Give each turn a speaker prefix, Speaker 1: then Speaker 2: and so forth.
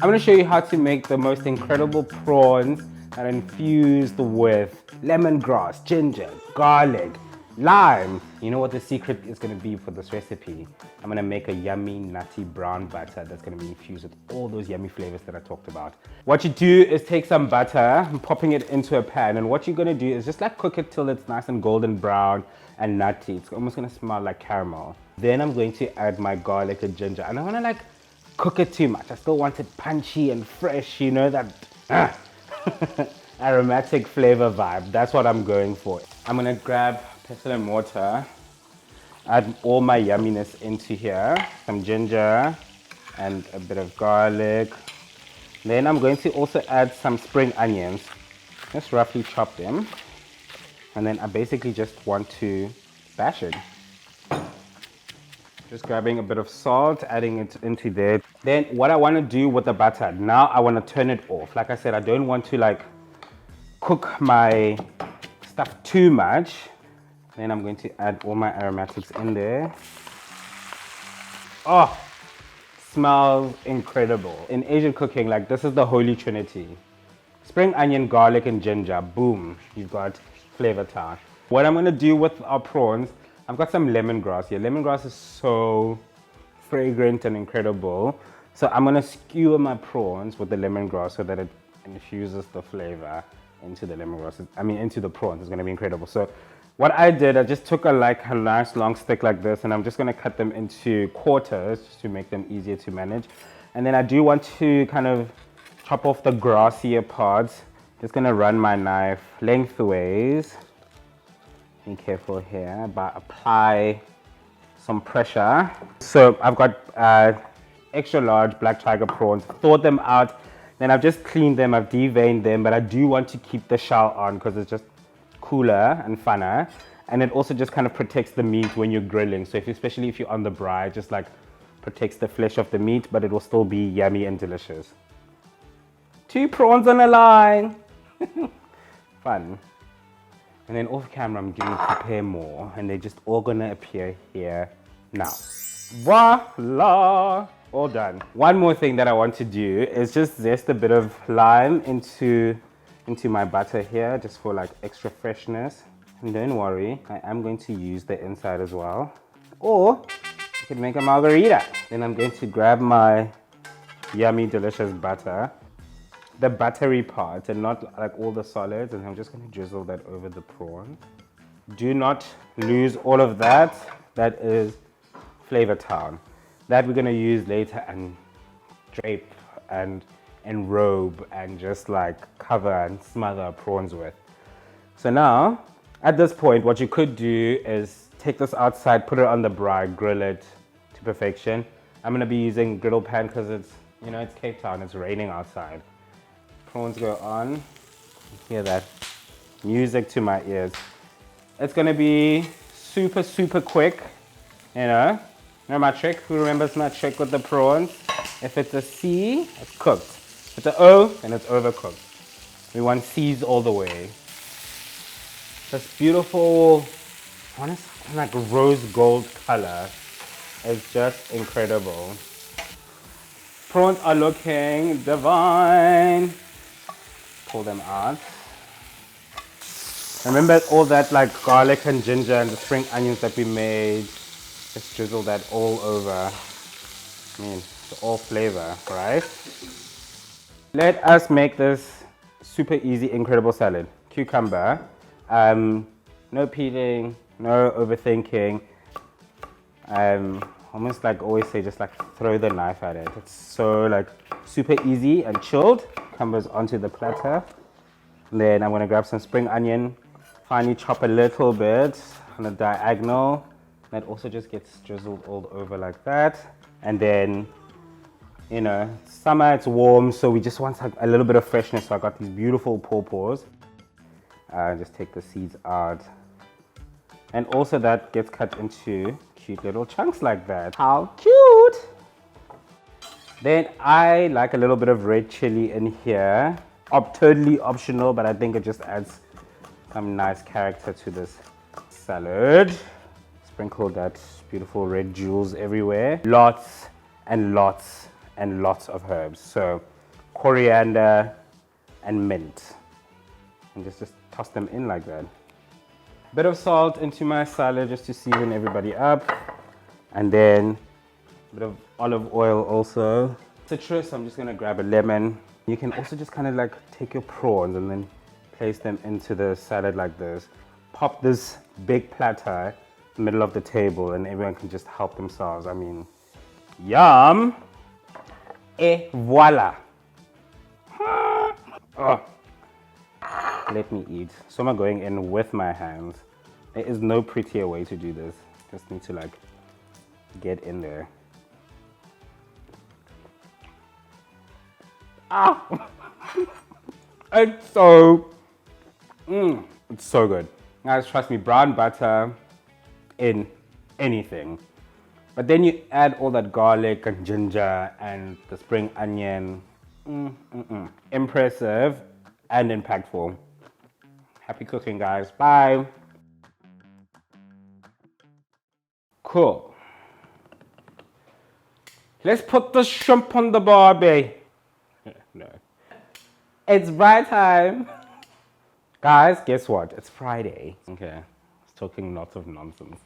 Speaker 1: I'm going to show you how to make the most incredible prawns that are infused with lemongrass, ginger, garlic, lime. You know what the secret is going to be for this recipe? I'm going to make a yummy, nutty brown butter that's going to be infused with all those yummy flavors that I talked about. What you do is take some butter and popping it into a pan, and what you're going to do is just like cook it till it's nice and golden brown and nutty. It's almost going to smell like caramel. Then I'm going to add my garlic and ginger, and I want to like cook it too much. I still want it punchy and fresh, you know, that aromatic flavor vibe. That's what I'm going for. I'm gonna grab pestle and mortar, add all my yumminess into here, some ginger and a bit of garlic. Then I'm going to also add some spring onions, just roughly chop them. And then I basically just want to bash it. Just grabbing a bit of salt, adding it into there. Then what I want to do with the butter, now I want to turn it off. Like I said, I don't want to like cook my stuff too much. Then I'm going to add all my aromatics in there. Oh, smells incredible. In Asian cooking, like this is the holy trinity. Spring onion, garlic, and ginger, boom, you've got flavor town. What I'm going to do with our prawns, I've got some lemongrass here. Lemongrass is so fragrant and incredible. So I'm gonna skewer my prawns with the lemongrass so that it infuses the flavor into the lemongrass. Into the prawns. It's gonna be incredible. So what I did, I just took a nice long stick like this, and I'm just gonna cut them into quarters just to make them easier to manage. And then I do want to kind of chop off the grassier parts. Just gonna run my knife lengthways. Be careful here, but apply some pressure. So I've got extra large black tiger prawns, thawed them out, then I've just cleaned them, I've deveined them, but I do want to keep the shell on because it's just cooler and funner, and it also just kind of protects the meat when you're grilling. So especially if you're on the braai, it just like protects the flesh of the meat, but it will still be yummy and delicious. 2 prawns on a line. Fun. And then off camera, I'm going to prepare more, and they're just all gonna appear here now. Voila! All done. One more thing that I want to do is just zest a bit of lime into my butter here, just for like extra freshness. And don't worry, I am going to use the inside as well. Or you could make a margarita. Then I'm going to grab my yummy, delicious butter, the buttery part and not like all the solids, and I'm just going to drizzle that over the prawn. Do not lose all of that. That is flavor town. That we're going to use later and drape and enrobe and just like cover and smother our prawns with. So now at this point, what you could do is take this outside, put it on the braai, grill it to perfection. I'm going to be using griddle pan because it's, you know, it's Cape Town, it's raining outside. Prawns go on. Hear that music to my ears. It's gonna be super, super quick. You know my trick? Who remembers my trick with the prawns? If it's a C, it's cooked. If it's an O, then it's overcooked. We want C's all the way. This beautiful, like rose gold color is just incredible. Prawns are looking divine. Pull them out. Remember all that like garlic and ginger and the spring onions that we made. Just drizzle that all over. It's all flavor, right? Let us make this super easy, incredible salad. Cucumber, no peeling, no overthinking. Almost like always say, just like throw the knife at it. It's so like super easy and chilled. Cucumbers onto the platter. Then I'm gonna grab some spring onion, finely chop a little bit on the diagonal. That also just gets drizzled all over like that. And then, you know, summer, it's warm, so we just want like a little bit of freshness. So I got these beautiful pawpaws. Just take the seeds out. And also that gets cut into cute little chunks like that. How cute! Then I like a little bit of red chili in here. Totally optional, but I think it just adds some nice character to this salad. Sprinkle that beautiful red jewels everywhere. Lots and lots and lots of herbs. So coriander and mint. And just toss them in like that. Bit of salt into my salad just to season everybody up. And then a bit of olive oil also. Citrus, I'm just gonna grab a lemon. You can also just kind of like take your prawns and then place them into the salad like this. Pop this big platter in the middle of the table and everyone can just help themselves. I mean, yum! Et voila! Oh. Let me eat. So I'm going in with my hands. There is no prettier way to do this. Just need to like get in there. Ah! It's so good. Guys, trust me, brown butter in anything. But then you add all that garlic and ginger and the spring onion. Impressive and impactful. Happy cooking, guys. Bye. Cool. Let's put the shrimp on the barbie. No. It's fry time. Guys, guess what? It's Friday. Okay. It's talking lots of nonsense.